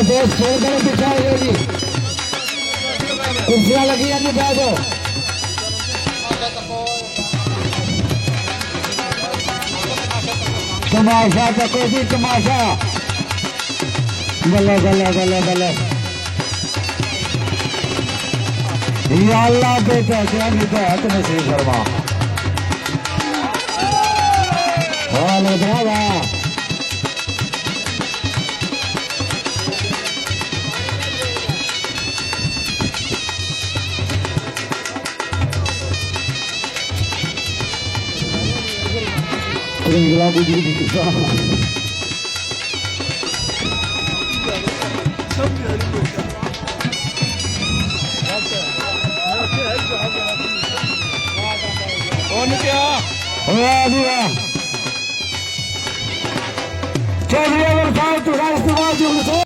दोस्त छोड़ कर पीछा हो जी कुर्सियां लगी हैं बैठो तमाशा तको जी तमाशा बल्ले बल्ले बल्ले बल्ले या अल्लाह बेटा क्या बेटा है तुम्हें श्री शर्मा वाले बाबा lagu jadi bisa. Chau dia berkau tu, guys, tu baju.